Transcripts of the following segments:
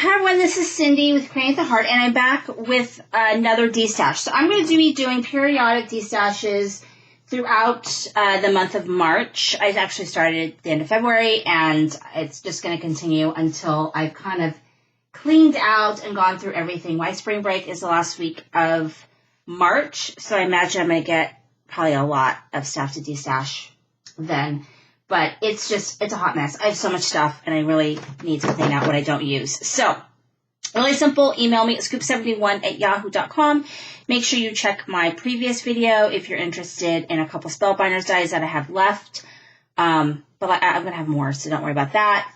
Hi everyone, this is Cindy with Creating the Heart, and I'm back with another destash. So I'm going to be doing periodic destashes throughout the month of March. I actually started at the end of February, and it's just going to continue until I've kind of cleaned out and gone through everything. My spring break is the last week of March, so I imagine I'm going to get probably a lot of stuff to destash then. But it's a hot mess. I have so much stuff, and I really need to clean out what I don't use. So, really simple. Email me at scoop71@yahoo.com. Make sure you check my previous video if you're interested in a couple Spellbinders dies that I have left. But I'm going to have more, so don't worry about that.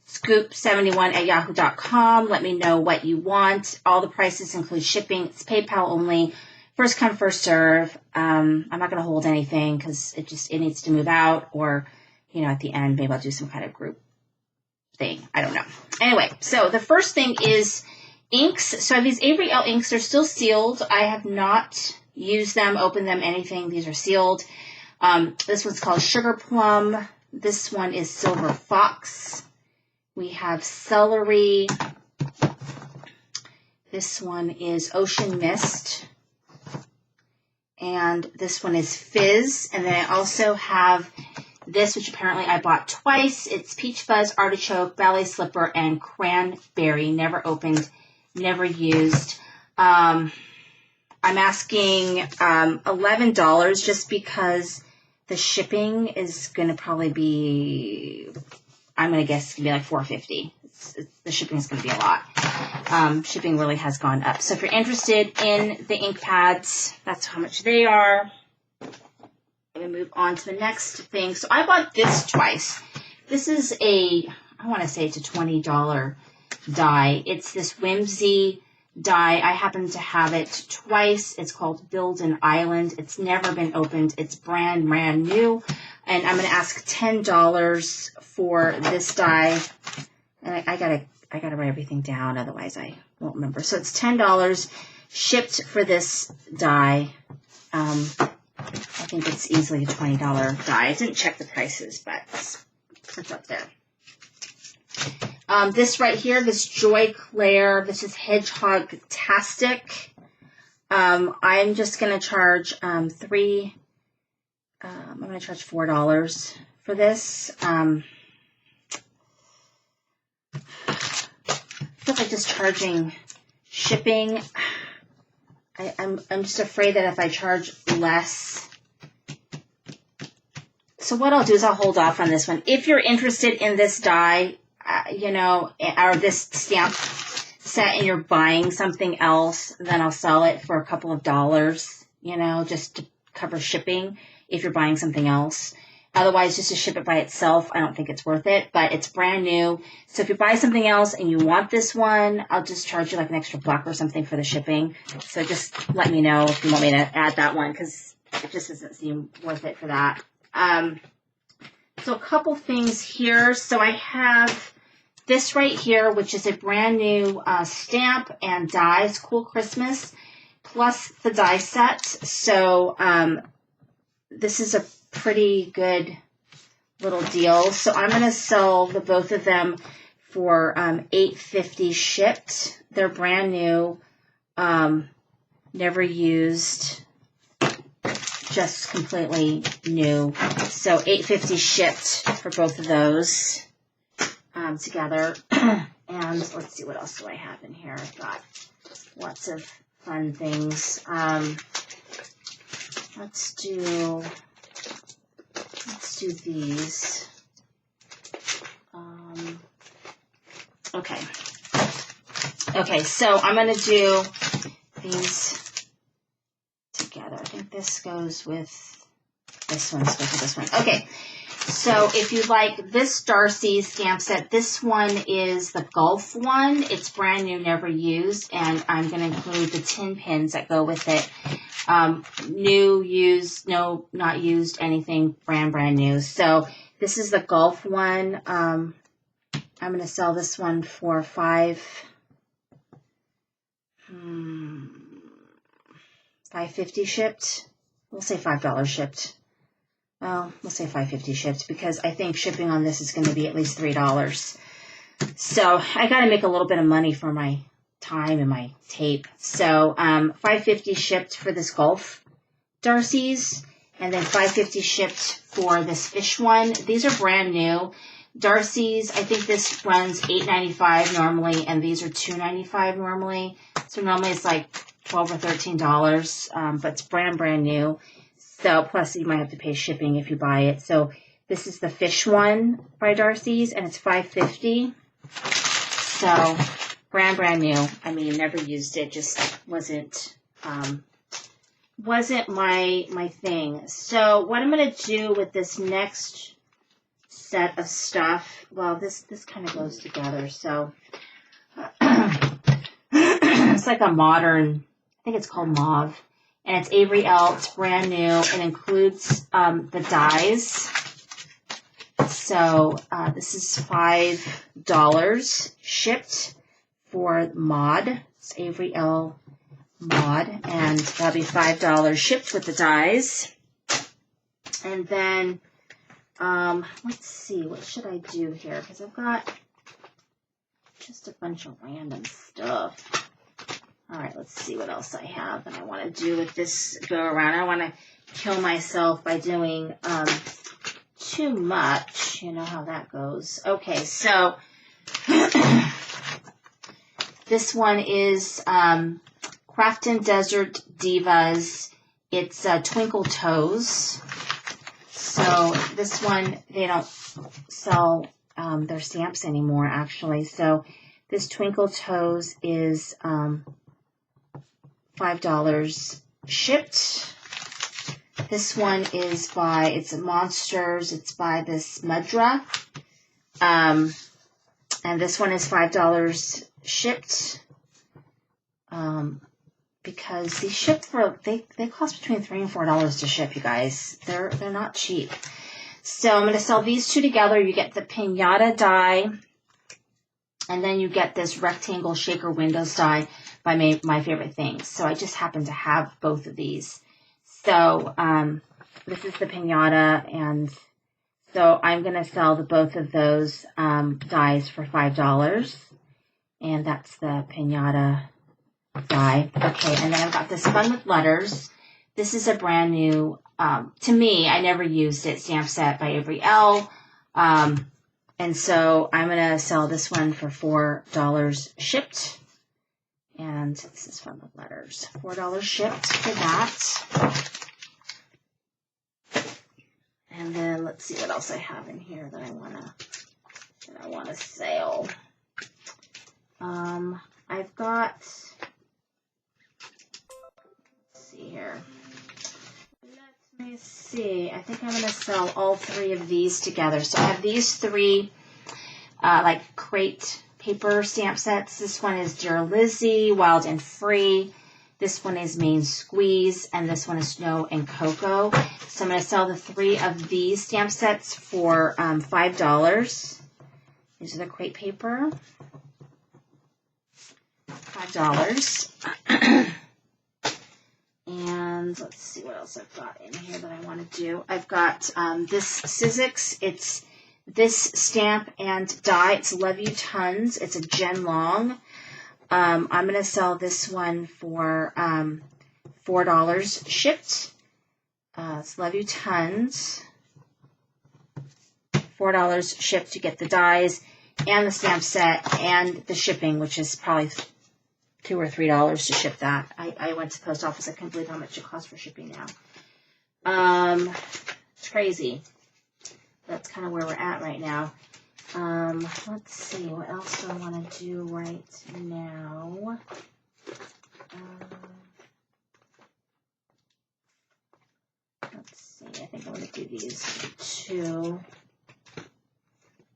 Scoop71@yahoo.com. Let me know what you want. All the prices include shipping. It's PayPal only. First come, first serve. I'm not going to hold anything because it needs to move out, or, at the end, maybe I'll do some kind of group thing. I don't know. Anyway, so the first thing is inks. So I have these Avery Elle inks. They're still sealed. I have not used them, opened them, anything. These are sealed. This one's called Sugar Plum. This one is Silver Fox. We have Celery. This one is Ocean Mist. And this one is Fizz. And then I also have this, which apparently I bought twice. It's Peach Fuzz, Artichoke, Ballet Slipper, and Cranberry. Never opened, never used. I'm asking $11 just because the shipping is going to probably be, I'm going to guess it's going to be like $4.50. The shipping is going to be a lot. Shipping really has gone up. So if you're interested in the ink pads, that's how much they are. Let me move on to the next thing. So I bought this twice. This is I want to say it's a $20 die. It's this Whimsy die. I happen to have it twice. It's called Build an Island. It's never been opened. It's brand new. And I'm going to ask $10 for this die. And I gotta write everything down, otherwise I won't remember. So it's $10 shipped for this die. I think it's easily a $20 die. I didn't check the prices, but it's up there. This right here, this Joy Claire, this is Hedgehog-tastic. I'm just gonna charge I'm gonna charge $4 for this. I feel like just charging shipping. I'm just afraid that if I charge less. So what I'll do is I'll hold off on this one. If you're interested in this die, or this stamp set, and you're buying something else, then I'll sell it for a couple of dollars, just to cover shipping if you're buying something else. Otherwise, just to ship it by itself, I don't think it's worth it, but it's brand new. So if you buy something else and you want this one, I'll just charge you like an extra $1 or something for the shipping. So just let me know if you want me to add that one, because it just doesn't seem worth it for that. So a couple things here. So I have this right here, which is a brand new stamp and dies, Cool Xmas, plus the die set. So this is a pretty good little deal. So I'm going to sell the both of them for $8.50 shipped. They're brand new, never used, just completely new. So $8.50 shipped for both of those together. And let's see, what else do I have in here? I've got lots of fun things. Let's do these. Okay, so I'm going to do these together. I think this goes with this one. Okay, so if you like this Darcies stamp set, this one is the Golf one. It's brand new, never used, and I'm going to include the tin pins that go with it. New, used, no, not used, anything brand new. So this is the Golf one. I'm going to sell this one for $5.50 shipped. We'll say $5 shipped. Well, we'll say $5.50 shipped because I think shipping on this is going to be at least $3. So I got to make a little bit of money for my time and my tape. So $5.50 shipped for this golf Darcies, and then $5.50 shipped for this fish one. These are brand new. Darcies, I think this runs $8.95 normally, and these are $2.95 normally. So normally it's like $12 or $13, but it's brand new. So plus you might have to pay shipping if you buy it. So this is the fish one by Darcies, and it's $5.50. So brand new. I mean, never used it. Just wasn't my thing. So what I'm gonna do with this next set of stuff, well, this kind of goes together. So it's like a modern, I think it's called Mauve, and it's Avery Elle. It's brand new. It includes the dies. So this is $5 shipped for Mod. It's Avery Elle Mod, and that'll be $5 shipped with the dies. And then let's see, what should I do here? Because I've got just a bunch of random stuff. All right, let's see what else I have that I want to do with this go around. I don't want to kill myself by doing too much. You know how that goes. Okay, so this one is Crafton Desert Divas. It's Twinkle Toes. So this one, they don't sell their stamps anymore, actually. So this Twinkle Toes is $5 shipped. This one is by, it's Monsters. It's by this Mudra. And this one is $5 shipped. Because these ship for, they cost between $3 and $4 to ship, you guys. They're not cheap. So I'm going to sell these two together. You get the Pinata die, and then you get this rectangle shaker windows die by my favorite things. So I just happen to have both of these. So this is the Pinata, and so I'm going to sell both of those dies for $5. And that's the Pinata die. Okay, and then I've got this Fun with Letters. This is a brand new, to me, I never used it, stamp set by Avery Elle. And so I'm going to sell this one for $4 shipped. And this is Fun with Letters. $4 shipped for that. And then let's see what else I have in here that I want to sell. I've got, let's see here. Let me see. I think I'm going to sell all three of these together. So I have these three, like crate paper stamp sets. This one is Dear Lizzie, Wild and Free. This one is Main Squeeze, and this one is Snow and Cocoa. So I'm going to sell the three of these stamp sets for $5. These are the crate paper. $5. And let's see what else I've got in here that I want to do. I've got this Sizzix. It's this stamp and die. It's Love You Tons. It's a Gen Long. I'm going to sell this one for $4 shipped. It's Love You Tons. $4 shipped. You get the dies and the stamp set and the shipping, which is probably $2 or $3 to ship that. I went to the post office. I couldn't believe how much it costs for shipping now. It's crazy. That's kind of where we're at right now. Let's see. What else do I want to do right now? Let's see. I think I'm going to do these two.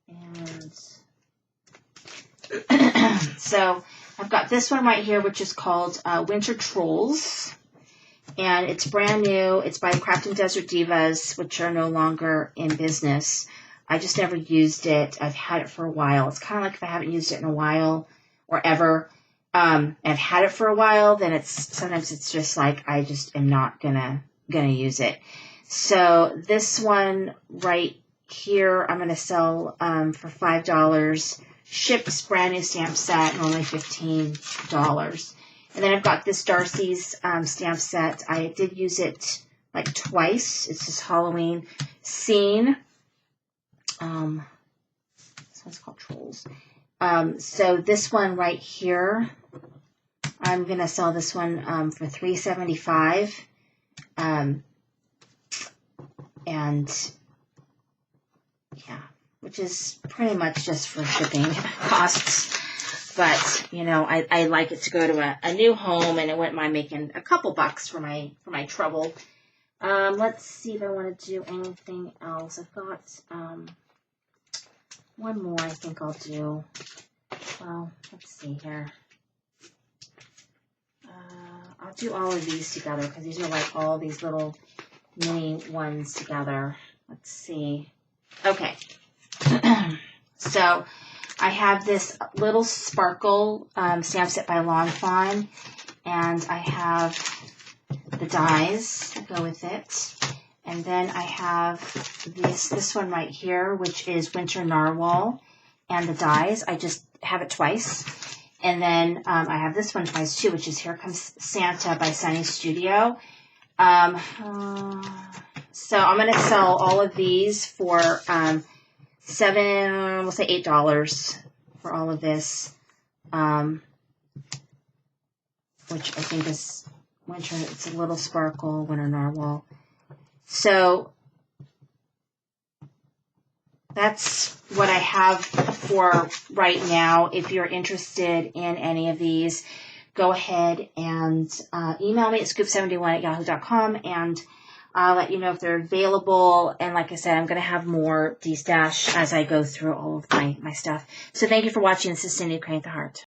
And so I've got this one right here, which is called Winter Trolls. And it's brand new. It's by Crafton Desert Divas, which are no longer in business. I just never used it. I've had it for a while. It's kind of like if I haven't used it in a while or ever, I've had it for a while, then sometimes it's just like I just am not gonna use it. So this one right here, I'm gonna sell for $5 shipped brand new stamp set, normally $15. And then I've got this Darcies stamp set. I did use it like twice. It's this Halloween scene. This one's called Trolls. So this one right here, I'm going to sell this one for $3.75. And yeah, which is pretty much just for shipping costs. But, you know, I like it to go to a new home, and I wouldn't mind making a couple bucks for my trouble. Let's see if I want to do anything else. I've got one more I think I'll do. Well, let's see here. I'll do all of these together because these are like all these little mini ones together. Let's see. Okay. So I have this little sparkle stamp set by Lawn Fawn, and I have the dies that go with it. And then I have this one right here, which is Winter Narwhal, and the dies. I just have it twice. And then I have this one twice too, which is Here Comes Santa by Sunny Studio. So I'm going to sell all of these for we'll say $8 for all of this, which I think is Winter. It's a little sparkle, Winter Narwhal. So that's what I have for right now. If you're interested in any of these, go ahead and email me at scoop71@yahoo.com, and I'll let you know if they're available. And like I said, I'm going to have more Destash as I go through all of my stuff. So thank you for watching. This is Cindy, Create the Heart.